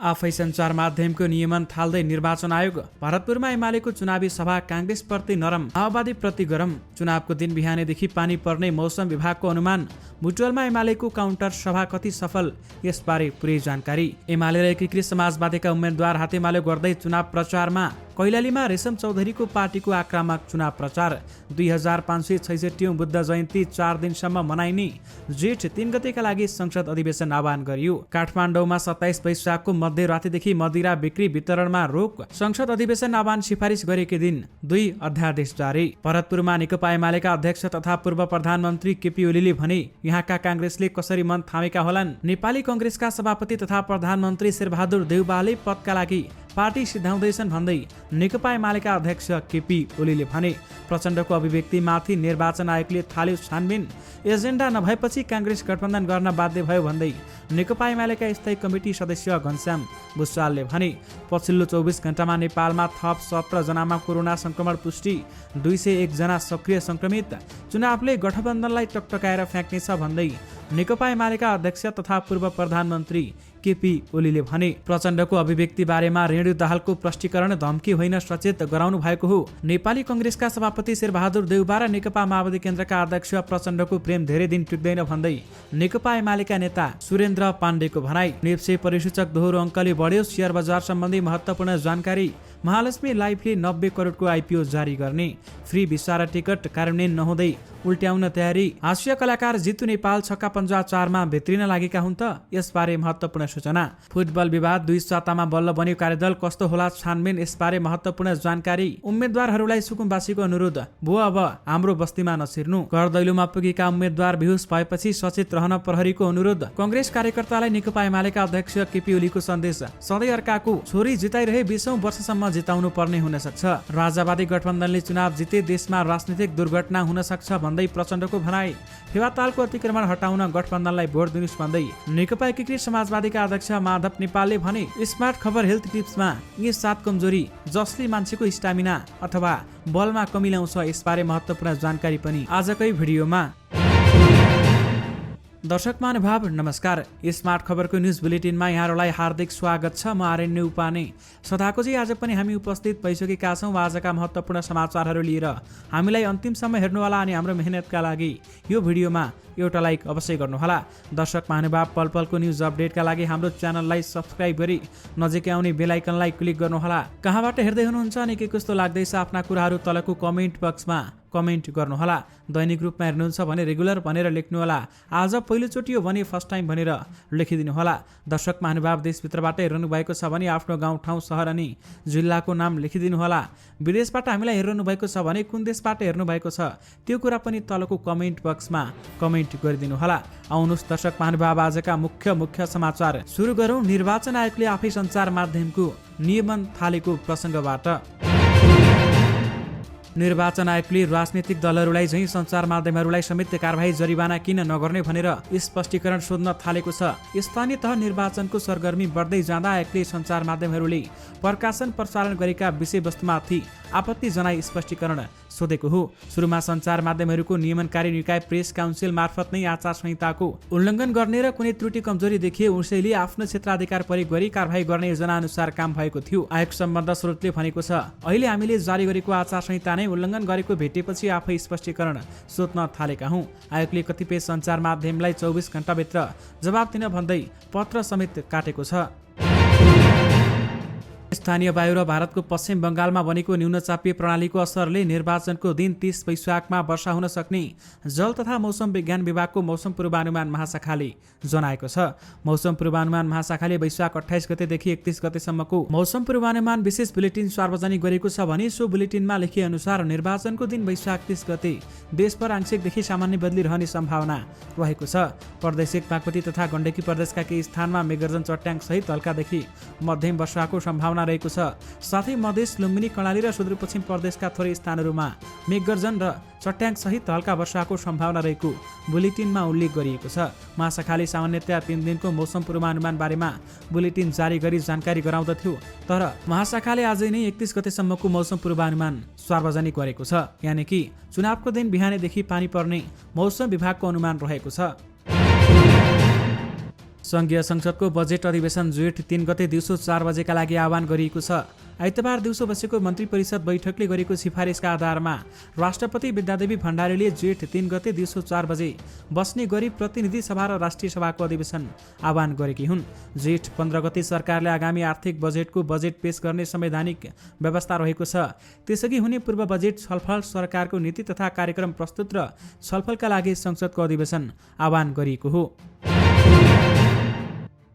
आफै सञ्चार माध्यमको नियमन थाल्दै निर्वाचन आयोग। भरतपुरमा एमालेको चुनावी सभा काङ्ग्रेसप्रति नरम, माओवादीप्रति गरम। चुनावको दिन बिहानैदेखि पानी पर्ने मौसम विभागको अनुमान। बुटवलमा एमालेको काउन्टर सभा कति सफल, यसबारे पुरै जानकारी। एमाले र एकीकृत समाजवादीका उम्मेद्वार हातेमालो गर्दै चुनाव प्रचारमा। कैलालीमा रेशम चौधरीको पार्टीको आक्रामक चुनाव प्रचार। 2566 बुद्ध जयन्ती 4 दिनसम्म मनाइने। जेठ 3 गतेका लागि संसद अधिवेशन आह्वान गरियो। काठमाडौँमा 27 वैशाखको मध्यरातिदेखि मदिरा बिक्री वितरणमा रोक। संसद अधिवेशन आह्वान सिफारिस गरेकै दिन 2 अध्यादेश जारी। भरतपुरमा नेकपा एमालेका अध्यक्ष तथा पूर्व प्रधानमन्त्री केपी ओलीले भने यहाँका काङ्ग्रेसले कसरी मन थामेका होलान्। नेपाली कङ्ग्रेसका सभापति तथा प्रधानमन्त्री शेरबहादुर देउवाले पदका लागि पार्टी सिद्धाउँदैछन् भन्दै नेकपा एमालेका अध्यक्ष केपी ओलीले भने प्रचण्डको अभिव्यक्तिमाथि निर्वाचन आयोगले थाल्यो छानबिन। एजेन्डा नभएपछि काङ्ग्रेस गठबन्धन गर्न बाध्य भयो भन्दै नेकपा एमालेका स्थायी कमिटी सदस्य घनश्याम भुषालले भने पछिल्लो 24 घण्टामा नेपालमा थप 17 जनामा कोरोना संक्रमण पुष्टि, 201 जना सक्रिय संक्रमित। चुनावले गठबन्धनलाई टकटकाएर फ्याँक्नेछ भन्दै नेकपा एमालेका अध्यक्ष तथा पूर्व प्रधानमन्त्री केपी ओलीले भने प्रचण्डको अभिव्यक्ति बारेमा रेणु दाहालको प्रष्टीकरण धम्की होइन, सचेत गराउनु भएको हो। नेपाली कङ्ग्रेसका सभापति शेरबहादुर देउवा र नेकपा माओवादी केन्द्रका अध्यक्ष प्रचण्डको प्रेम धेरै दिन टिक्दैन भन्दै नेकपा एमालेका नेता सुरेन्द्र पाण्डेको भनाई। नेप्से परिसूचक दोहोरो अङ्कले बढ्यो। शेयर बजार सम्बन्धी महत्त्वपूर्ण जानकारी। महालक्ष्मी लाइफले 90 करोडको आइपिओ जारी गर्ने। फ्री भिसा र टिकट कार्यान्वयन नहुँदै उल्ट्याउन तयारी। हास्य कलाकार जितु नेपाल छक्का पञ्जा 4मा भित्रिन लागेका हुन् त, यसबारे महत्त्वपूर्ण सूचना। फुटबल विवाद 2 सातामा बल्ल बन्यो कार्यदल, कस्तो होला छानबिन, यसबारे महत्त्वपूर्ण जानकारी। उम्मेद्वारहरूलाई सुकुम्बासीको अनुरोध, भो अब हाम्रो बस्तीमा नछिर्नु। घर दैलोमा पुगेका उम्मेद्वार बेहोस भएपछि सचेत रहन प्रहरीको अनुरोध। कङ्ग्रेस कार्यकर्तालाई नेकपा एमालेका अध्यक्ष केपी ओलीको सन्देश, सधैँ अर्काको छोरी जिताइरहे 20औं वर्षसम्म जिताउनु पर्ने हुन सक्छ। राजावादी गठबन्धनले चुनाव जिते देशमा राजनीतिक दुर्घटना हुन सक्छ भन्दै प्रचण्डको भनाई। फेवातालको अतिक्रमण हटाउन गठबन्धनलाई भोट दिनुस् भन्दै नेकपा एकीकृत समाजवादीका अध्यक्ष माधव नेपालले भने स्मार्ट खबर हेल्थ टिप्समा यी 7 कमजोरी जसले मान्छेको स्टामिना अथवा बलमा कमी ल्याउँछ, यसबारे महत्त्वपूर्ण जानकारी पनि आजकै भिडियोमा। दर्शक महानुभाव नमस्कार। स्मार्ट खबरको न्युज बुलेटिनमा यहाँहरूलाई हार्दिक स्वागत छ। म आर्यन उपाने। सदाको चाहिँ आज पनि हामी उपस्थित भइसकेका छौँ आजका महत्त्वपूर्ण समाचारहरू लिएर। हामीलाई अन्तिमसम्म हेर्नुहोला अनि हाम्रो मेहनतका लागि यो भिडियोमा एउटा लाइक अवश्य गर्नुहोला। दर्शक महानुभाव, पल पलको न्युज अपडेटका लागि हाम्रो च्यानललाई सब्स्क्राइब गरी नजिकै आउने बेल आइकनलाई क्लिक गर्नुहोला। कहाँबाट हेर्दै हुनुहुन्छ अनि के कस्तो लाग्दैछ आफ्ना कुराहरू तलको कमेन्ट बक्समा कमेन्ट गर्नुहोला। दैनिक रूपमा हेर्नुहुन्छ भने रेगुलर भनेर लेख्नुहोला। आज पहिलोचोटि हो भने फर्स्ट टाइम भनेर लेखिदिनुहोला। दर्शक महानुभाव, देशभित्रबाट हेर्नु भएको छ भने आफ्नो गाउँ ठाउँ सहर अनि जिल्लाको नाम लेखिदिनुहोला। विदेशबाट हामीलाई हेर्नु भएको छ भने कुन देशबाट हेर्नु भएको छ त्यो कुरा पनि तलको कमेन्ट बक्समा कमेन्ट गरिदिनुहोला। आउनुहोस् दर्शक महानुभाव, आजका मुख्य समाचार सुरु गरौँ। निर्वाचन आयोगले आफै सञ्चार माध्यमको नियमन थालेको प्रसङ्गबाट। निर्वाचन आयोगले राजनीतिक दलहरूलाई झैं सञ्चार माध्यमहरूलाई समेत कारबाही जरिवाना किन नगर्ने भनेर स्पष्टीकरण सोध्न थालेको छ। स्थानीय तह निर्वाचनको सरगर्मी बढ्दै जाँदा आयोगले सञ्चार माध्यमहरूले प्रकाशन प्रसारण गरेका विषयवस्तुमाथि आपत्ति जनाई स्पष्टीकरण सोधेको हो। सुरुमा सञ्चार माध्यमहरूको नियमनकारी निकाय प्रेस काउन्सिल मार्फत नै आचार संहिताको उल्लङ्घन गर्ने र कुनै त्रुटि कमजोरी देखिए उसैले आफ्नो क्षेत्राधिकार प्रयोग गरी कारबाही गर्ने योजना अनुसार काम भएको थियो। आयोग सम्बन्ध स्रोतले भनेको छ, अहिले हामीले जारी गरेको आचार संहिता नै उल्लङ्घन गरेको भेटेपछि आफै स्पष्टीकरण सोध्न थालेका हौं। आयोगले कतिपय सञ्चार माध्यमलाई 24 घण्टाभित्र जवाब दिन भन्दै पत्र समेत काटेको छ। स्थानीय वायु र भारतको पश्चिम बङ्गालमा बनेको न्यूनचापीय प्रणालीको असरले निर्वाचनको दिन 30 वैशाखमा वर्षा हुन सक्ने जल तथा मौसम विज्ञान विभागको मौसम पूर्वानुमान महाशाखाले जनाएको छ। मौसम पूर्वानुमान महाशाखाले वैशाख 28 गतेदेखि 31 गतेसम्मको मौसम पूर्वानुमान विशेष बुलेटिन सार्वजनिक गरेको छ भने सो बुलेटिनमा लेखिए अनुसार निर्वाचनको दिन वैशाख 30 गते देशभर आंशिकदेखि सामान्य बदली रहने सम्भावना रहेको छ। प्रदेशिक बागमती तथा गण्डकी प्रदेशका केही स्थानमा मेघगर्जन चट्याङ सहित हल्कादेखि मध्यम वर्षाको सम्भावना रहेको छ। साथै मधेस, लुम्बिनी, कर्णाली र सुदूरपश्चिम प्रदेशका थोरै स्थानहरूमा मेघगर्जन र चट्याङ सहित हल्का वर्षाको सम्भावना रहेको बुलेटिनमा उल्लेख गरिएको छ। महाशाखाले सामान्यतया 3 दिनको मौसम पूर्वानुमान बारेमा बुलेटिन जारी गरी जानकारी गराउँदथ्यो, तर महाशाखाले आजै नै 31 गतेसम्मको मौसम पूर्वानुमान सार्वजनिक गरेको छ। यानि कि चुनावको दिन बिहानैदेखि पानी पर्ने मौसम विभागको अनुमान रहेको छ। संघीय संसदको बजेट अधिवेशन जेठ 3 गते दिउँसो 4 बजेका लागि आह्वान गरिएको छ। आइतबार दिउँसो बसेको मन्त्री परिषद बैठकले गरेको सिफारिसका आधारमा राष्ट्रपति विद्यादेवी भण्डारीले जेठ 3 गते दिउँसो 4 बजे बस्ने गरी प्रतिनिधि सभा र राष्ट्रिय सभाको अधिवेशन आह्वान गरेकी हुन्। जेठ 15 गते सरकारले आगामी आर्थिक बजेटको बजेट पेश गर्ने संवैधानिक व्यवस्था रहेको छ। त्यसअघि हुने पूर्व बजेट छलफल, सरकारको नीति तथा कार्यक्रम प्रस्तुत र छलफलका लागि संसदको अधिवेशन आह्वान गरिएको हो।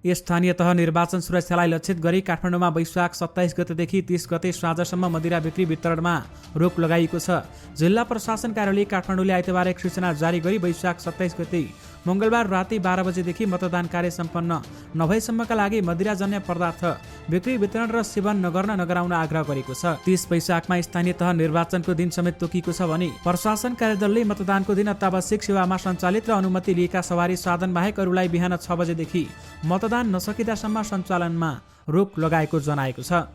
स्थानीय तह निर्वाचन सुरक्षालाई लक्षित गरी काठमाडौँमा वैशाख 27 गतेदेखि 30 गते साँझसम्म मदिरा बिक्री वितरणमा रोक लगाइएको छ। जिल्ला प्रशासन कार्यालय काठमाडौँले आइतबार एक सूचना जारी गरी वैशाख 27 गते मङ्गलबार राति 12 बजेदेखि मतदान कार्य सम्पन्न नभएसम्मका लागि मदिराजन्य पदार्थ बिक्री वितरण र सेवन नगराउन आग्रह गरेको छ। 30 वैशाखमा स्थानीय तह निर्वाचनको दिन समेत तोकिएको छ भने प्रशासन कार्यदलले मतदानको दिन अत्यावश्यक सेवामा सञ्चालित र अनुमति लिएका सवारी साधन बाहेक अरूलाई बिहान 6 बजेदेखि मतदान नसकिदासम्म सञ्चालनमा रोक लगाएको जनाएको छ।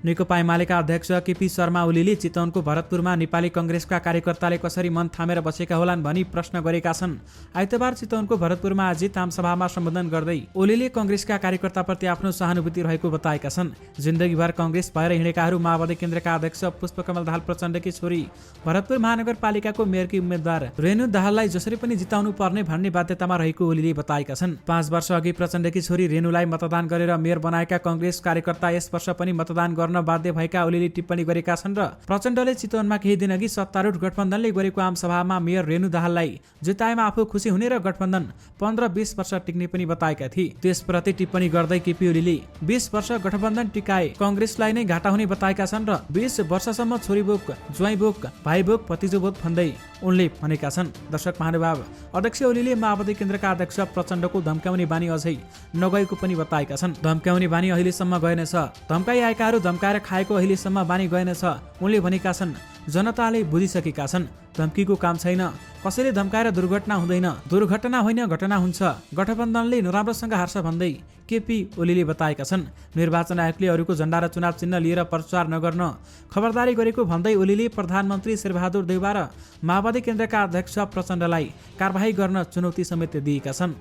नेकपा एमालेका अध्यक्ष केपी शर्मा ओलीले चितवनको भरतपुरमा नेपाली कङ्ग्रेसका कार्यकर्ताले कसरी मन थामेर बसेका होलान् भनी प्रश्न गरेका छन्। आइतबार चितवनको भरतपुरमा आयोजित आमसभामा सम्बोधन गर्दै ओलीले कङ्ग्रेसका कार्यकर्ताप्रति आफ्नो सहानुभूति रहेको बताएका छन्। जिन्दगीभर कङ्ग्रेस भएर हिँडेकाहरू माओवादी केन्द्रका अध्यक्ष पुष्पकमल दाहाल प्रचण्डकी छोरी भरतपुर महानगरपालिकाको मेयरकी उम्मेद्वार रेणु दाहाललाई जसरी पनि जिताउनु पर्ने भन्ने बाध्यतामा रहेको ओलीले बताएका छन्। 5 वर्ष अघि प्रचण्डकी छोरी रेणुलाई मतदान गरेर मेयर बनाएका कङ्ग्रेस कार्यकर्ता यस वर्ष पनि मतदान गर्न बाध्य भएका ओलीले टिप्पणी गरेका छन् र प्रचण्डले चितवनमा केही दिन अघि सत्तारूढ गठबन्धनले गरेको आमसभामा मेयर रेणु दाहाललाई जिताएमा आफू खुसी हुने र गठबन्धन 15-20 वर्ष टिक्ने पनि बताएका थिए। त्यसप्रति टिप्पणी गर्दै केपी ओलीले 20 वर्ष गठबन्धन टिकाए कङ्ग्रेसलाई नै घाटा हुने बताएका छन् र 20 वर्षसम्म छोरीबोक, ज्वाइँबोक, भाइबोक, भतिजोबोक भन्दै उनले भनेका छन्। दर्शक महानुभाव, अध्यक्ष ओलीले माओवादी केन्द्रका अध्यक्ष प्रचण्डको धम्काउने बानी अझै नगएको पनि बताएका छन्। धम्काउने बानी अहिलेसम्म गएनछ, धम्काई आएकाहरू धम्काएर खाएको अहिलेसम्म बानी गएनछ उनले भनेका छन्। जनताले बुझिसकेका छन्, धम्कीको काम छैन, कसैले धम्काएर दुर्घटना हुँदैन, दुर्घटना होइन घटना हुन्छ, गठबन्धनले नराम्रोसँग हार्छ भन्दै केपी ओलीले बताएका छन्। निर्वाचन आयोगले अरूको झण्डा र चुनाव चिन्ह लिएर प्रचार नगर्न खबरदारी गरेको भन्दै ओलीले प्रधानमन्त्री शेरबहादुर देउवा र माओवादी केन्द्रका अध्यक्ष प्रचण्डलाई कारबाही गर्न चुनौती समेत दिएका छन्।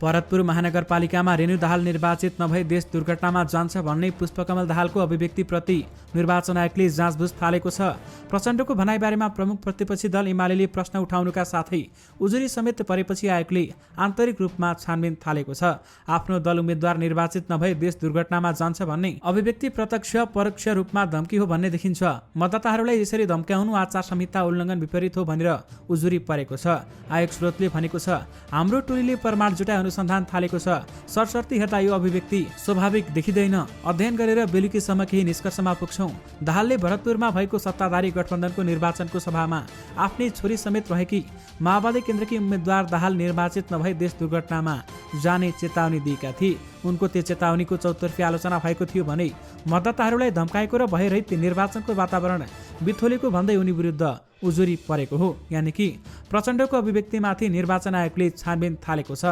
भरतपुर महानगरपालिकामा रेणु दाहाल निर्वाचित नभई देश दुर्घटनामा जान्छ भन्ने पुष्पकमल दाहालको अभिव्यक्तिप्रति निर्वाचन आयोगले जाँचबुझ थालेको छ। प्रचण्डको भनाइबारेमा प्रमुख प्रतिपक्षी दल एमाले प्रश्न उठाउनुका साथै उजुरी समेत परेपछि आयोगले आन्तरिक रूपमा छानबिन थालेको छ। आफ्नो दल उम्मेद्वार निर्वाचित नभई देश दुर्घटनामा जान्छ भन्ने अभिव्यक्ति प्रत्यक्ष परोक्ष रूपमा धम्की हो भन्ने देखिन्छ। मतदाताहरूलाई यसरी धम्काउनु आचार संहिता उल्लङ्घन विपरीत हो भनेर उजुरी परेको छ। आयोग स्रोतले भनेको छ, हाम्रो टोलीले प्रमाण जुटाइ अनुसन्धान थालेको छ। सरसर्ती हेर्दा यो अभिव्यक्ति स्वाभाविक देखिँदैन। अध्ययन गरेर बेलुकीसम्म केही निष्कर्षमा पुग्छौँ। दाहालले भरतपुरमा भएको सत्ताधारी गठबन्धनको निर्वाचनको सभामा आफ्नै छोरी समेत रहेकी माओवादी केन्द्रकी उम्मेद्वार दाहाल निर्वाचित नभई देश दुर्घटनामा जाने चेतावनी दिएका थिए। उनको त्यो चेतावनीको चौतर्फी आलोचना भएको थियो भने मतदाताहरूलाई धम्काएको र भयरहित निर्वाचनको वातावरण बिथोलेको भन्दै उनी विरुद्ध उजुरी परेको हो। यानि कि प्रचण्डको अभिव्यक्तिमाथि निर्वाचन आयोगले छानबिन थालेको छ।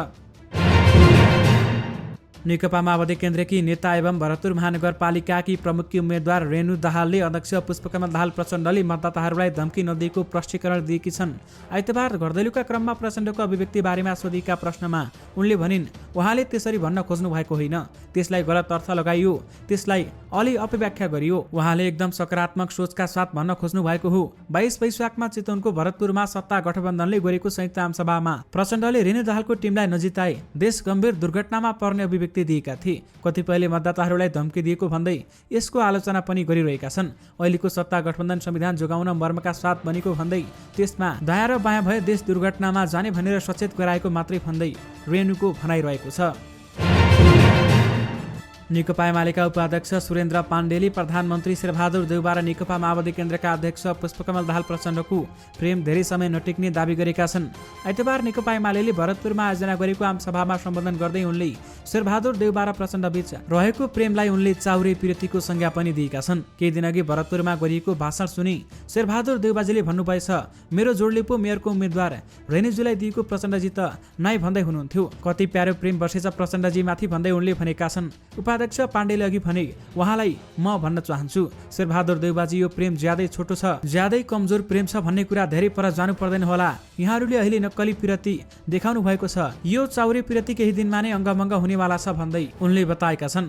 नेकपा माओवादी केन्द्रकी नेता एवं भरतपुर महानगरपालिकाकी प्रमुखकी उम्मेद्वार रेणु दाहालले अध्यक्ष पुष्पकमल दाहाल प्रचण्डले मतदाताहरूलाई धम्की नदिएको प्रष्टीकरण दिएकी छन्। आइतबार घरदैलोका क्रममा प्रचण्डको अभिव्यक्ति बारेमा सोधिएका प्रश्नमा उनले भनिन्, उहाँले त्यसरी भन्न खोज्नु भएको होइन, त्यसलाई गलत अर्थ लगाइयो, त्यसलाई अलि अपव्याख्या गरियो। उहाँले एकदम सकारात्मक सोचका साथ भन्न खोज्नु भएको हो। 22 वैशाखमा चितवनको भरतपुरमा सत्ता गठबन्धनले गरेको संयुक्त आमसभामा प्रचण्डले रेणु दाहालको टिमलाई नजिताए देश गम्भीर दुर्घटनामा पर्ने अभिव्यक्ति दिएका थिए। कतिपयले मतदाताहरूलाई धम्की दिएको भन्दै यसको आलोचना पनि गरिरहेका छन्। अहिलेको सत्ता गठबन्धन संविधान जोगाउन मर्मका साथ बनेको भन्दै त्यसमा दायाँ र बायाँ भए देश दुर्घटनामा जाने भनेर सचेत गराएको मात्रै भन्दै रेणुको भनाइरहेको छ। नेकपा एमालेका उपाध्यक्ष सुरेन्द्र पाण्डेले प्रधानमन्त्री शेरबहादुर देउवा र नेकपा माओवादी केन्द्रका अध्यक्ष पुष्पकमल दाहाल प्रचण्डको प्रेम धेरै समय नटिक्ने दावी गरेका छन्। आइतबार नेकपा एमालेले भरतपुरमा आयोजना गरेको आमसभामा सम्बोधन गर्दै उनले शेरबहादुर देउवा र प्रचण्डबीच रहेको प्रेमलाई उनले चाउरे पिरतीको संज्ञा पनि दिएका छन्। केही दिन अघि भरतपुरमा गरिएको भाषण सुनि शेरबहादुर देउवाजीले भन्नुभएछ, मेरो जोडले पो मेयरको उम्मेद्वार रेणुजीलाई दिएको प्रचण्डजी त नाइ भन्दै हुनुहुन्थ्यो। कति प्यारो प्रेम बसेछ प्रचण्डजी माथि भन्दै उनले भनेका छन्। अध्यक्ष पाण्डेले अघि भने, उहाँलाई म भन्न चाहन्छु, शेरबहादुर देउबाजी, यो प्रेम ज्यादै छोटो छ, ज्यादै कमजोर प्रेम छ भन्ने कुरा धेरै पर जानु पर्दैन होला। यहाँहरूले अहिले नक्कली पिरती देखाउनु भएको छ, यो चाउरे पिरती केही दिनमा नै अङ्गभङ्ग हुनेवाला छ भन्दै उनले बताएका छन्।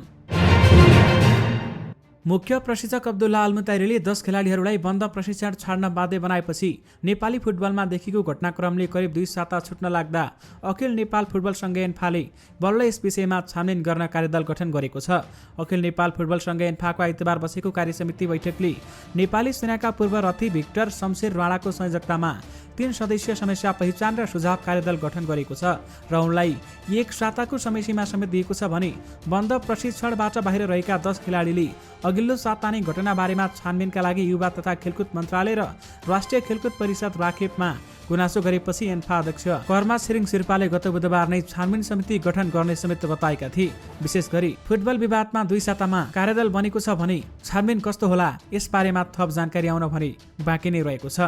मुख्य प्रशिक्षक अब्दुल्ला अल्मुताइरीले 10 खेलाडीहरूलाई बन्द प्रशिक्षण छाड्न बाध्य बनाएपछि नेपाली फुटबलमा देखिएको घटनाक्रमले करिब 2 साता छुट्न लाग्दा अखिल नेपाल फुटबल संघ एन्फाले बल्ल यस विषयमा छानबिन गर्न कार्यदल गठन गरेको छ। अखिल नेपाल फुटबल संघ एन्फाको आइतबार बसेको कार्यसमिति बैठकले नेपाली सेनाका पूर्व रथी भिक्टर शमशेर राणाको संयोजकतामा 3 सदस्यीय समस्या पहिचान र सुझाव कार्यदल गठन गरेको छ र उनलाई 1 साताको समय सीमा समेत दिएको छ भने बन्द प्रशिक्षणबाट बाहिर रहेका 10 खेलाडीले अघिल्लो साता नै घटनाबारेमा छानबिनका लागि युवा तथा खेलकुद मन्त्रालय र राष्ट्रिय खेलकुद परिषद राखेपमा गुनासो गरेपछि एन्फा अध्यक्ष कर्मा छिरिङ शेर्पाले गत बुधबार नै छानबिन समिति गठन गर्ने समेत बताएका थिए। विशेष गरी फुटबल विवादमा 2 सातामा कार्यदल बनेको छ भने छानबिन कस्तो होला यसबारेमा थप जानकारी आउन भने बाँकी नै रहेको छ।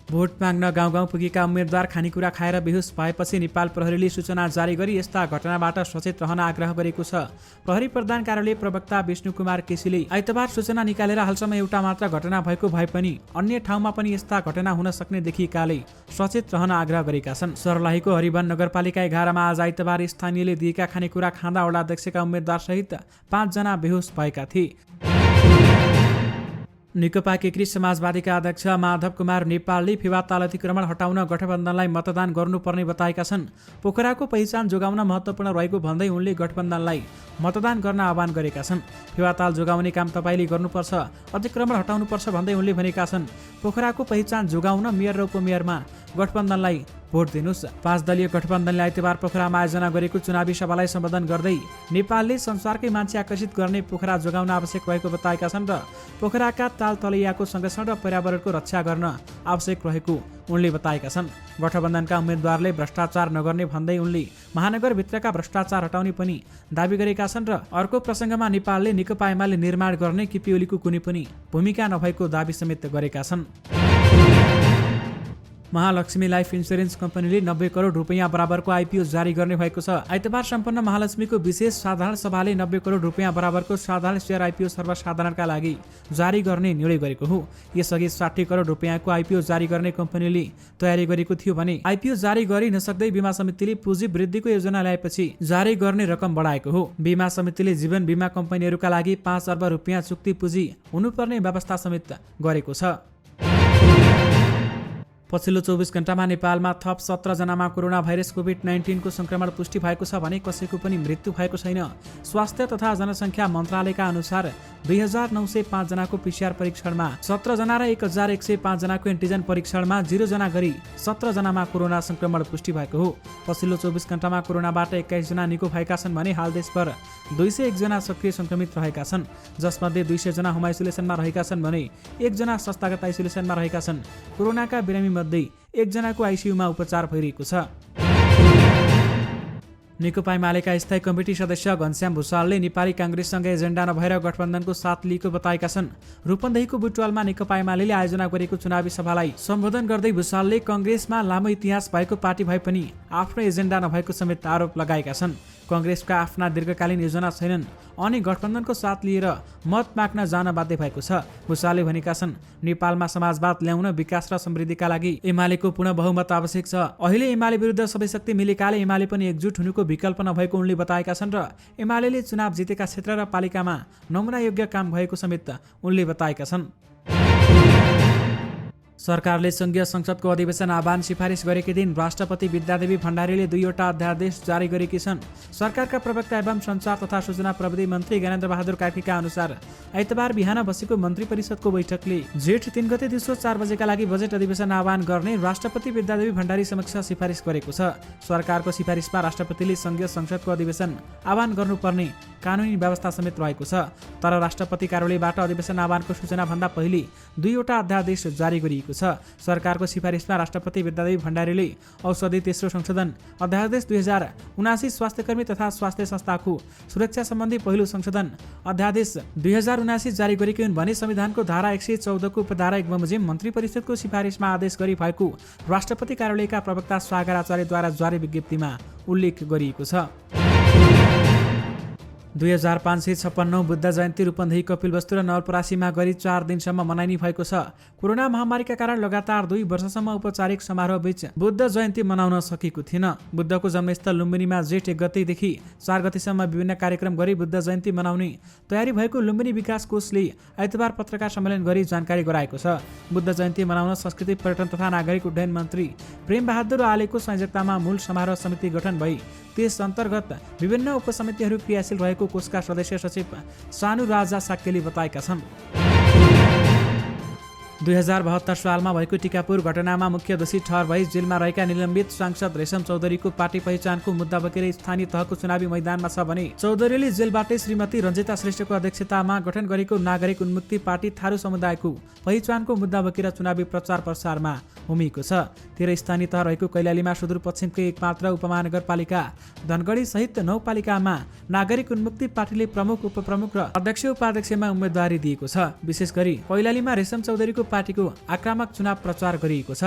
भोट माग्न गाउँ गाउँ पुगेका उम्मेद्वार खानेकुरा खाएर बेहोस भएपछि नेपाल प्रहरीले सूचना जारी गरी यस्ता घटनाबाट सचेत रहन आग्रह गरेको छ। प्रहरी प्रधान कार्यालय प्रवक्ता विष्णु कुमार केसीले आइतबार सूचना निकालेर हालसम्म एउटा मात्र घटना भएको भए पनि अन्य ठाउँमा पनि यस्ता घटना हुन सक्ने देखिएकाले सचेत रहन आग्रह गरेका छन्। सर्लाहीको हरिवन नगरपालिका 11 मा आज आइतबार स्थानीयले दिएका खानेकुरा खाँदा वडा अध्यक्षका उम्मेद्वार सहित 5 जना बेहोस भएका थिए। नेकपा एकीकृत समाजवादीका अध्यक्ष माधव कुमार नेपालले फेवाताल अतिक्रमण हटाउन गठबन्धनलाई मतदान गर्नुपर्ने बताएका छन्। पोखराको पहिचान जोगाउन महत्त्वपूर्ण रहेको भन्दै उनले गठबन्धनलाई मतदान गर्न आह्वान गरेका छन्। फेवाताल जोगाउने काम तपाईँले गर्नुपर्छ, अतिक्रमण हटाउनुपर्छ भन्दै उनले भनेका छन्। पोखराको पहिचान जोगाउन मेयर र उपमेयरमा गठबन्धनलाई भोट दिनुस्। 5 दलीय गठबन्धनले आइतबार पोखरामा आयोजना गरेको चुनावी सभालाई सम्बोधन गर्दै नेपालले संसारकै मान्छे आकर्षित गर्ने पोखरा जोगाउन आवश्यक भएको बताएका छन् र पोखराका ताल तलैयाको संरक्षण र पर्यावरणको रक्षा गर्न आवश्यक रहेको उनले बताएका छन्। गठबन्धनका उम्मेद्वारले भ्रष्टाचार नगर्ने भन्दै उनले महानगरभित्रका भ्रष्टाचार हटाउने पनि दाबी गरेका छन् र अर्को प्रसङ्गमा नेपालले नेकपा एमाले निर्माण गर्ने केपी ओलीको कुनै पनि भूमिका नभएको दाबी समेत गरेका छन्। महालक्ष्मी लाइफ इन्स्योरेन्स कम्पनीले 90 करोड रुपैयाँ बराबरको आइपिओ जारी गर्ने भएको छ। आइतबार सम्पन्न महालक्ष्मीको विशेष साधारण सभाले 90 करोड रुपैयाँ बराबरको साधारण शेयर आइपिओ सर्वसाधारणका लागि जारी गर्ने निर्णय गरेको हो। यसअघि 60 करोड रुपैयाँको आइपिओ जारी गर्ने कम्पनीले तयारी गरेको थियो भने आइपिओ जारी गरि नसक्दै बीमा समितिले पुँजी वृद्धिको योजना ल्याएपछि जारी गर्ने रकम बढाएको हो। बीमा समितिले जीवन बीमा कम्पनीहरूका लागि 5 अर्ब रुपैयाँ चुक्ति पुँजी हुनुपर्ने व्यवस्था समेत गरेको छ। पछिल्लो 24 घण्टामा नेपालमा थप 17 जनामा कोरोना भाइरस कोभिड-19 को संक्रमण पुष्टि भएको छ भने कसैको पनि मृत्यु भएको छैन। स्वास्थ्य तथा जनसङ्ख्या मन्त्रालयका अनुसार 2905 जनाको पीसीआर परीक्षणमा 17 जना र 1105 जनाको एन्टिजन परीक्षणमा 0 जना गरी 17 जनामा कोरोना संक्रमण पुष्टि भएको हो। पछिल्लो 24 घण्टामा कोरोनाबाट 21 जना निको भएका छन् भने हाल देशभर 201 जना सक्रिय संक्रमित रहेका छन्, जसमध्ये 200 जना होम आइसोलेसनमा रहेका छन् भने 1 जना संस्थागत आइसोलेसनमा रहेका छन्। कोरोनाका बिरामी मध्ये 1 जनाको आइसियुमा उपचार भइरहेको छ। नेकपा एमालेका स्थायी कमिटी सदस्य घनश्याम भुसालले नेपाली काङ्ग्रेससँग एजेन्डा नभएर गठबन्धनको साथ लिएको बताएका छन्। रूपन्देहीको बुटवलमा नेकपा एमालेले आयोजना गरेको चुनावी सभालाई सम्बोधन गर्दै भुसालले काङ्ग्रेसमा लामो इतिहास भएको पार्टी भए पनि आफ्नो एजेन्डा नभएको समेत आरोप लगाएका छन्। काङ्ग्रेसका आफ्ना दीर्घकालीन योजना छैनन् अनि गठबन्धनको साथ लिएर मत माग्न जान बाध्य भएको छ। भुसालले भनेका छन्, नेपालमा समाजवाद ल्याउन विकास र समृद्धिका लागि एमालेको पूर्ण बहुमत आवश्यक छ। अहिले एमाले विरुद्ध सबै शक्ति मिलेकाले एमाले पनि एकजुट हुनुको विकल्प नभएको उनले बताएका छन् र एमालेले चुनाव जितेका क्षेत्र र पालिकामा नमुना योग्य काम भएको समेत उनले बताएका छन्। सरकारले संघीय संसदको अधिवेशन आह्वान सिफारिस गरेकै दिन राष्ट्रपति विद्यादेवी भण्डारीले 2वटा अध्यादेश जारी गरेकी छन्। सरकारका प्रवक्ता एवं सञ्चार तथा सूचना प्रविधि मन्त्री ज्ञानेन्द्र बहादुर कार्कीका अनुसार आइतबार बिहान बसेको मन्त्री परिषदको बैठकले जेठ 3 गते दिउँसो 4 बजेका लागि बजेट अधिवेशन आह्वान गर्ने राष्ट्रपति विद्यादेवी भण्डारी समक्ष सिफारिस गरेको छ। सरकारको सिफारिसमा राष्ट्रपतिले संघीय संसदको अधिवेशन आह्वान गर्नुपर्ने कानुनी व्यवस्था समेत रहेको छ। तर राष्ट्रपति कार्यालयबाट अधिवेशन आह्वानको सूचना भन्दा पहिले 2वटा अध्यादेश जारी गरिएको छ। सरकारको सिफारिसमा राष्ट्रपति विद्यादेवी भण्डारीले औषधि तेस्रो संशोधन अध्यादेश 2079 स्वास्थ्यकर्मी तथा स्वास्थ्य संस्थाको सुरक्षा सम्बन्धी पहिलो संशोधन अध्यादेश 2079 जारी गरेकी हुन् भने संविधानको धारा 114 को उपधारा 1 बमोजिम मन्त्री परिषदको सिफारिसमा आदेश गरी भएको राष्ट्रपति कार्यालयका प्रवक्ता सागर आचार्यद्वारा जारी विज्ञप्तिमा उल्लेख गरिएको छ। 2556 बुद्ध जयन्ती रूपन्देही कपिलवस्तु र नवलपरासीमा गरी 4 दिनसम्म मनाइने भएको छ। कोरोना महामारीका कारण लगातार 2 वर्षसम्म औपचारिक समारोह बीच बुद्ध जयन्ती मनाउन सकेको थिएन। बुद्धको जन्मस्थल लुम्बिनीमा जेठ 1 गतेदेखि 4 गतेसम्म विभिन्न कार्यक्रम गरी बुद्ध जयन्ती मनाउने तयारी भएको लुम्बिनी विकास कोषले आइतबार पत्रकार सम्मेलन गरी जानकारी गराएको छ। बुद्ध जयन्ती मनाउन संस्कृति पर्यटन तथा नागरिक उड्डयन मन्त्री प्रेम बहादुर आलेको संयोजकतामा मूल समारोह समिति गठन भई त्यस अन्तर्गत विभिन्न उपसमितिहरू क्रियाशील रहेको कोषका सदस्य सचिव सानु राजा साक्यले बताएका छन्। 2072 सालमा भएको टिकापुर घटनामा मुख्य दोषी ठहर भई जेलमा रहेका निलम्बित सांसद रेशम चौधरीको पार्टी पहिचानको मुद्दा बोकेर स्थानीय तहको चुनावी मैदानमा छ भने चौधरीले जेलबाटै श्रीमती रञ्जिता श्रेष्ठको अध्यक्षतामा गठन गरेको नागरिक उन्मुक्ति पार्टी थारू समुदायको पहिचानको मुद्दा बोकेर चुनावी प्रचार प्रसारमा होमिएको छ। 13 स्थानीय तह रहेको कैलालीमा सुदूरपश्चिमकै एकमात्र उपमहानगरपालिका धनगढी सहित 9 पालिकामा नागरिक उन्मुक्ति पार्टीले प्रमुख उपप्रमुख र अध्यक्ष उपाध्यक्षमा उम्मेदवारी दिएको छ। विशेष गरी कैलालीमा रेशम चौधरीको पार्टीको आक्रामक चुनाव प्रचार गरिएको छ।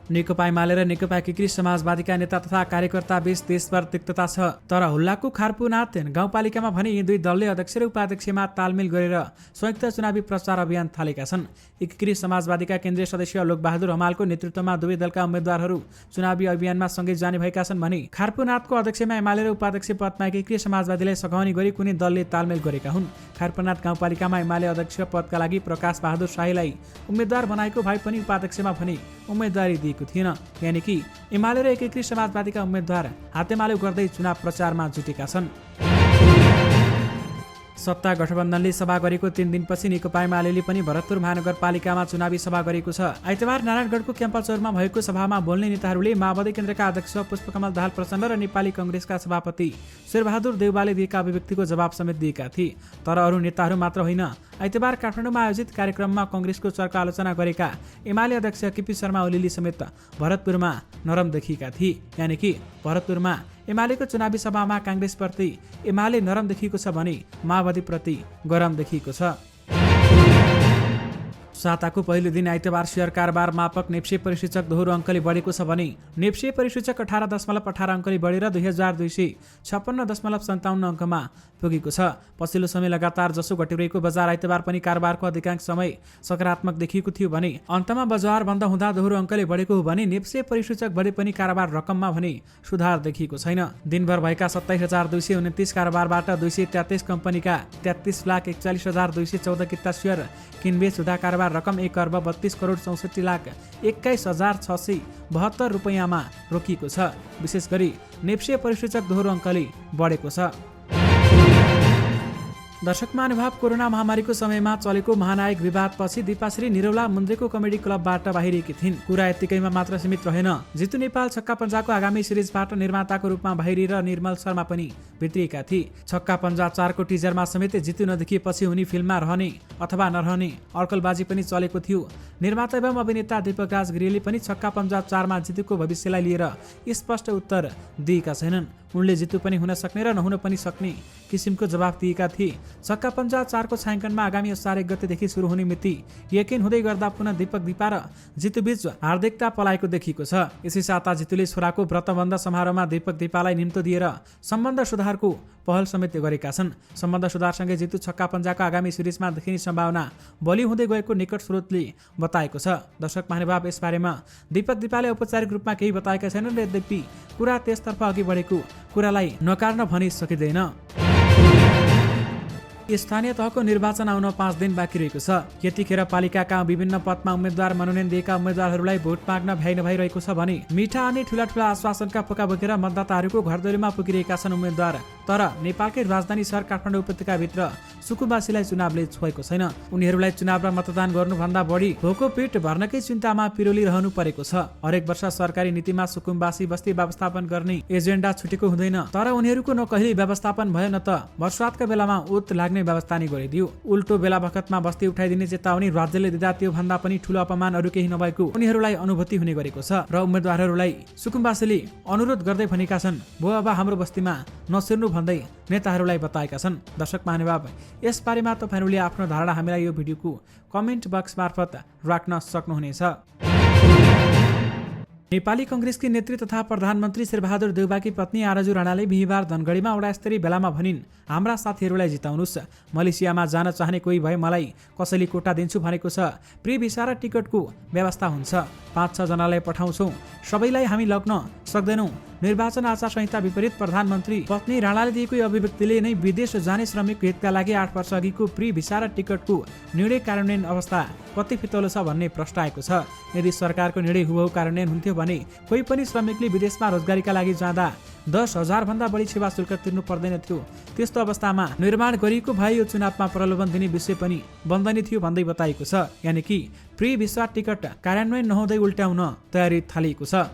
नेकपा एमाले र नेकपा एकीकृत समाजवादीका नेता तथा कार्यकर्ता बीच देशभर तिक्तता छ। तर हुल्लाको खारपुनाथ गाउँपालिकामा भने यी दुई दलले अध्यक्ष र उपाध्यक्षमा तालमेल गरेर संयुक्त चुनावी प्रचार अभियान थालेका छन्। एकीकृत समाजवादीका केन्द्रीय सदस्य लोकबहादुर हमालको नेतृत्वमा दुवै दलका उम्मेद्वारहरू चुनावी अभियानमा सँगै जाने भएका छन् भने खारपुनाथको अध्यक्षमा एमाले र उपाध्यक्ष पदमा एकीकृत समाजवादीलाई सघाउने गरी कुनै दलले तालमेल गरेका हुन्। खारपुनाथ गाउँपालिकामा एमाले अध्यक्ष पदका लागि प्रकाश बहादुर शाहीलाई उम्मेद्वार बनाएको भए पनि उपाध्यक्षमा भने उम्मेदवारी दिएको थिएन। यानि कि एमाले र एकीकृत समाजवादीका उम्मेद्वार हातेमालो गर्दै चुनाव प्रचारमा जुटेका छन्। सत्ता गठबन्धनले सभा गरेको 3 दिनपछि नेकपा एमाले पनि भरतपुर महानगरपालिकामा चुनावी सभा गरेको छ। आइतबार नारायणगढको क्याम्पसरमा भएको सभामा बोल्ने नेताहरूले माओवादी केन्द्रका अध्यक्ष पुष्पकमल दाहाल प्रचण्ड र नेपाली कांग्रेसका सभापति शेरबहादुर देउवाले दिएका अभिव्यक्तिको जवाब समेत दिएका थिए। तर अरू नेताहरू मात्र होइन, आइतबार काठमाडौँमा आयोजित कार्यक्रममा कांग्रेसको चर्का आलोचना गरेका एमाले अध्यक्ष केपी शर्मा ओलीले समेत भरतपुरमा नरम देखिएका थिए। यानि कि भरतपुरमा एमालेको चुनावी सभामा कांग्रेसप्रति एमाले नरम देखिएको छ भने माओवादीप्रति गरम देखिएको छ। साताको पहिलो दिन आइतबार शेयर कारोबार मापक नेप्से परिसूचक दोहोरो अङ्कले बढेको छ भने नेप्से परिसूचक 18.18 अङ्कले बढेर 2256.57 अङ्कमा पुगेको छ। पछिल्लो समय लगातार जसो घटिरहेको बजार आइतबार पनि कारोबारको अधिकांश समय सकारात्मक देखिएको थियो भने अन्तमा बजार बन्द हुँदा दोहोरो अङ्कले बढेको हो भने नेप्से परिसूचक बढे पनि कारोबार रकममा भने सुधार देखिएको छैन। दिनभर भएका 27,229 कारोबारबाट 233 कम्पनीका 33,41,214 किता शेयर किनबेच हुँदा कारोबार रकम 1,32,64,21,672 रुपैयाँमा रोकिएको छ। विशेष गरी नेप्से परिसूचक दोहोरो अङ्कले बढेको छ। दर्शक महानुभाव, कोरोना महामारीको समयमा चलेको महानायक विवादपछि दीपाश्री निरौला मुन्द्रेको कमेडी क्लबबाट बाहिरिएकी थिइन्। कुरा यत्तिकैमा मात्र सीमित रहेन। जितु नेपाल छक्का पञ्जाको आगामी सिरिजबाट निर्माताको रूपमा बाहिरिएर निर्मल शर्मा पनि भित्रिएका थिए। छक्का पञ्जा 4 को टिजरमा समेत जितु नदेखिएपछि उनी फिल्ममा रहने अथवा नरहने अड्कलबाजी पनि चलेको थियो। निर्माता एवं अभिनेता दीपक राज गिरीले पनि छक्का पञ्जा 4 मा जितुको भविष्यलाई लिएर स्पष्ट उत्तर दिएका छैनन्। उनले जितु पनि हुन सक्ने र नहुन पनि सक्ने किसिमको जवाफ दिएका थिए। छक्का पञ्जा 4 को छायाङ्कनमा आगामी असार 1 गतेदेखि सुरु हुने मिति यकिन हुँदै गर्दा पुनः दीपक दीपा र जितु बीच हार्दिकता पलाएको देखिएको छ। यसै साता जितुले छोराको व्रतबन्ध समारोहमा दीपक दीपालाई निम्तो दिएर सम्बन्ध सुधारको पहल समेत गरेका छन्। सम्बन्ध सुधारसँगै जितु छक्का पञ्जाको आगामी सिरिजमा देखिने सम्भावना बलि हुँदै गएको निकट स्रोतले बताएको छ। दर्शक महानुभाव, यसबारेमा दीपक दीपाले औपचारिक रूपमा केही बताएका छैनन् र यद्यपि कुरा त्यसतर्फ अघि बढेको कुरालाई नकार्न भनि सकिँदैन। स्थानीय तहको निर्वाचन आउन 5 दिन बाँकी रहेको छ। यतिखेर पालिकाका विभिन्न पदमा उम्मेद्वार मनोनयन दिएका उम्मेद्वारहरूलाई भोट माग्न भ्याइ नभइरहेको छ भने मिठा अनि ठूला आश्वासनका पोका बोकेर मतदाताहरूको घरदैलोमा पुगिरहेका छन् उम्मेद्वार। तर नेपालकै राजधानी सहर काठमाडौँ उपत्यकाभित्र सुकुम्बासीलाई चुनावले छोएको छैन। उनीहरूलाई चुनाव र मतदान गर्नुभन्दा बढी भोको पेट भर्नकै चिन्तामा पिरोलिरहनु परेको छ। हरेक वर्ष सरकारी नीतिमा सुकुम्बासी बस्ती व्यवस्थापन गर्ने एजेन्डा छुटेको हुँदैन। तर उनीहरूको न कहिले व्यवस्थापन भयो न त वर्षातका बेलामा ओत लाग्ने व्यवस्था नै गरिदियो। उल्टो बेला बखतमा बस्ती उठाइदिने चेतावनी राज्यले दिँदा त्यो भन्दा पनि ठूलो अपमान अरू केही नभएको उनीहरूलाई अनुभूति हुने गरेको छ। र उम्मेद्वारहरूलाई सुकुम्बासीले अनुरोध गर्दै भनेका छन्, भो अब हाम्रो बस्तीमा नसिर्नु भन्दै नेताहरूलाई बताएका छन्। दर्शक महानुभाव, यस बारेमा तपाईहरुले आफ्नो धारणा हामीलाई यो भिडियोको कमेन्ट बक्स मार्फत राख्न सक्नुहुनेछ। नेपाली कांग्रेसकी नेत्री तथा प्रधानमन्त्री शेरबहादुर देउवाकी पत्नी आरजु राणाले बिहिबार धनगढीमा वडा स्तरीय बेलामा भनिन्, हाम्रा साथीहरूलाई जिताउनुस्। मलेसियामा जान चाहने कोही भए मलाई कसैले कोटा दिन्छु भनेको छ। प्री भिसा र टिकटको व्यवस्था हुन्छ। 5-6 जनालाई पठाउँछौँ। सबैलाई हामी लग्न सक्दैनौँ। निर्वाचन आचार संहिता विपरीत प्रधानमन्त्री पत्नी राणाले दिएको अभिव्यक्तिले नै विदेश जाने श्रमिक हितका लागि 8 वर्ष अघिको प्री भिसा र टिकटको निर्णय कार्यान्वयन अवस्था कति फितलो छ भन्ने प्रश्न आएको छ। यदि सरकारको निर्णय हुबहु कार्यान्वयन हुन्थ्यो भने कोही पनि श्रमिकले विदेशमा रोजगारीका लागि जाँदा 10,000 भन्दा बढी सेवा शुल्क तिर्नु पर्दैन थियो। त्यस्तो अवस्थामा निर्माण गरिएको भए यो चुनावमा प्रलोभन दिने विषय पनि बन्दैन थियो भन्दै बताइएको छ। यानि कि प्री भिसा टिकट कार्यान्वयन नहुँदै उल्ट्याउन तयारी थालिएको छ।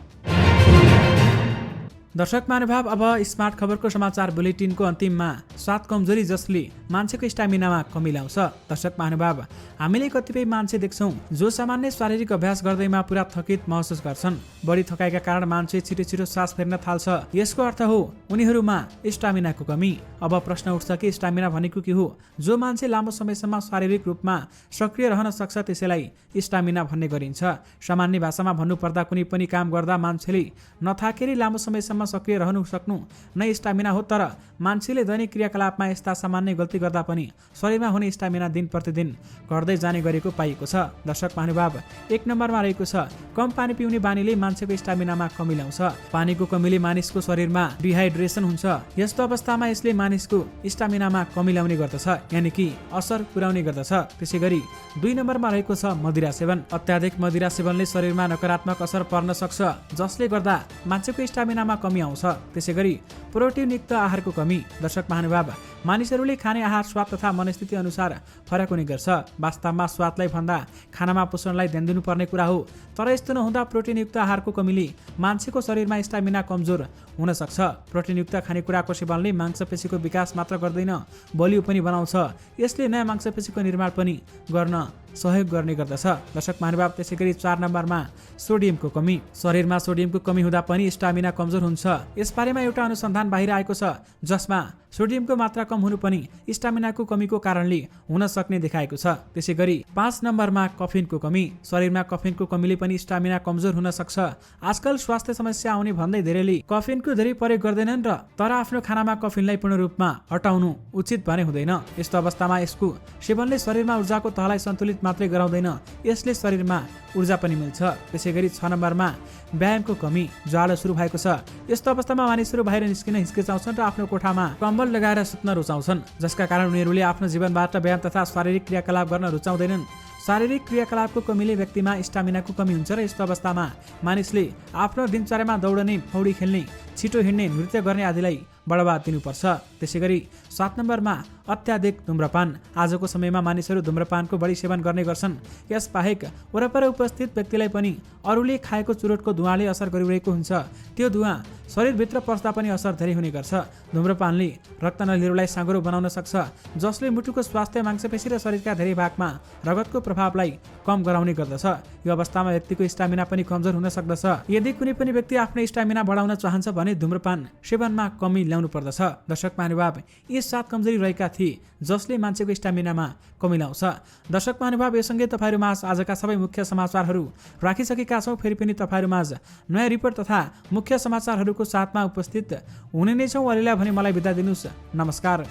दर्शक महानुभाव, अब स्मार्ट खबरको समाचार बुलेटिनको अन्तिममा स्वाद कमजोरी जसले मान्छेको स्टामिनामा कमी ल्याउँछ। दर्शक महानुभाव, हामीले कतिपय मान्छे देख्छौँ जो सामान्य शारीरिक अभ्यास गर्दैमा पुरा थकित महसुस गर्छन्। बढी थकाइका कारण मान्छे छिटो छिटो सास फेर्न थाल्छ। यसको अर्थ हो उनीहरूमा स्टामिनाको कमी। अब प्रश्न उठ्छ कि स्टामिना भनेको के हो? जो मान्छे लामो समयसम्म शारीरिक रूपमा सक्रिय रहन सक्छ त्यसैलाई स्टामिना भन्ने गरिन्छ। सामान्य भाषामा भन्नुपर्दा कुनै पनि काम गर्दा मान्छेले नथाकेरी लामो समयसम्म सक्रिय रहनु सक्नु नै स्टामिना हो। तर मान्छेले दैनिक क्रियाकलापमा यस्ता सामान्य गल्ती गर्दा पनि शरीरमा हुने स्टामिना दिन प्रतिदिन घट्दै जाने गरेको पाइएको छ। दर्शक महानुभाव, 1 नम्बरमा रहेको छ कम पानी पिउने बानीले मान्छेको स्टामिनामा कमी ल्याउँछ। पानीको कमीले मानिसको शरीरमा डिहाइड्रेसन हुन्छ। यस्तो अवस्थामा यसले मानिसको स्टामिनामा कमी ल्याउने गर्दछ, यानि कि असर पुर्याउने गर्दछ। त्यसैगरी 2 नम्बरमा रहेको छ मदिरा सेवन। अत्याधिक मदिरा सेवनले शरीरमा नकारात्मक असर पर्न सक्छ, जसले गर्दा मान्छेको स्टामिनामा कमी आउँछ। त्यसैगरी प्रोटिनयुक्त आहारको कमी। दर्शक महानुभाव, मानिसहरूले खाने आहार स्वाद तथा मनस्थिति अनुसार फरक हुने गर्छ। वास्तवमा स्वादलाई भन्दा खानामा पोषणलाई ध्यान दिनुपर्ने कुरा हो। तर यस्तो नहुँदा प्रोटिनयुक्त आहारको कमीले मान्छेको शरीरमा स्टामिना कमजोर हुन सक्छ। प्रोटिनयुक्त खानेकुराको सेवनले मांसपेशीको विकास मात्र गर्दैन, बलियो पनि बनाउँछ। यसले नयाँ मांसपेशीको निर्माण पनि गर्न सहयोग गर्ने गर्दछ। दर्शक महानुभाव, त्यसैगरी 4 नम्बरमा सोडियमको कमी। शरीरमा सोडियमको कमी हुँदा पनि स्टामिना कमजोर हुन्छ। यसबारेमा एउटा अनुसन्धान बाहिर आएको छ जसमा सोडियमको मात्रा कम हुनु पनि स्टामिनाको कमीको कारणले हुन सक्ने देखाएको छ। त्यसैगरी 5 नम्बरमा कफिनको कमी। शरीरमा कफिनको कमीले पनि स्टामिना कमजोर हुन सक्छ। आजकल स्वास्थ्य समस्या आउने भन्दै धेरैले कफिनको धेरै प्रयोग गर्दैनन्, तर आफ्नो खानामा कफिनलाई पूर्ण रूपमा हटाउनु उचित भने हुँदैन। यस्तो अवस्थामा यसको सेवनले शरीरमा ऊर्जाको तहलाई सन्तुलित मात्रै गराउँदैन, यसले शरीरमा ऊर्जा पनि मिल्छ। त्यसैगरी 6 नम्बरमा व्यायामको कमी। जाडो सुरु भएको छ। यस्तो अवस्थामा मानिसहरू बाहिर निस्किन हिचकिचाउँछन् र आफ्नो कोठामा कम्बल लगाएर सुत्न रुचाउँछन्, जसका कारण उनीहरूले आफ्नो जीवनबाट व्यायाम तथा शारीरिक क्रियाकलाप गर्न रुचाउँदैनन्। शारीरिक क्रियाकलापको कमीले व्यक्तिमा स्टामिनाको कमी हुन्छ र यस्तो अवस्थामा मानिसले आफ्नो दिनचर्यामा दौडने, पौडी खेल्ने, छिटो हिँड्ने, नृत्य गर्ने आदिलाई बढावा दिनुपर्छ। त्यसैगरी 7 नम्बरमा अत्याधिक धूम्रपान। आजको समयमा मानिसहरू धूम्रपानको बढी सेवन गर्ने गर्छन्। यसबाहेक वरपर उपस्थित व्यक्तिलाई पनि अरूले खाएको चुरोटको धुवाँले असर गरिरहेको हुन्छ। त्यो धुवाँ शरीरभित्र पस्दा पनि असर धेरै हुने गर्छ। धूम्रपानले रक्तनलीहरूलाई साँघुरो बनाउन सक्छ, जसले मुटुको स्वास्थ्य, मांसपेशी र शरीरका धेरै भागमा रगतको प्रभावलाई कम गराउने गर्दछ। यो अवस्थामा व्यक्तिको स्टामिना पनि कमजोर हुन सक्दछ। यदि कुनै पनि व्यक्ति आफ्नो स्टामिना बढाउन चाहन्छ भने धूम्रपान सेवनमा कमी ल्याउनु पर्दछ। दर्शक महानुभाव, यी 7 कमजोरी रहेका थिए जसले मान्छेको स्टामिनामा कमी ल्याउँछ। दर्शक महानुभाव, यससँगै तपाईँहरूमाझ आजका सबै मुख्य समाचारहरू राखिसकेका छौँ। फेरि पनि तपाईँहरूमाझ नयाँ रिपोर्ट तथा मुख्य समाचारहरूको साथमा उपस्थित हुने नै छौँ। अहिलेलाई भने मलाई बिदा दिनुहोस्। नमस्कार।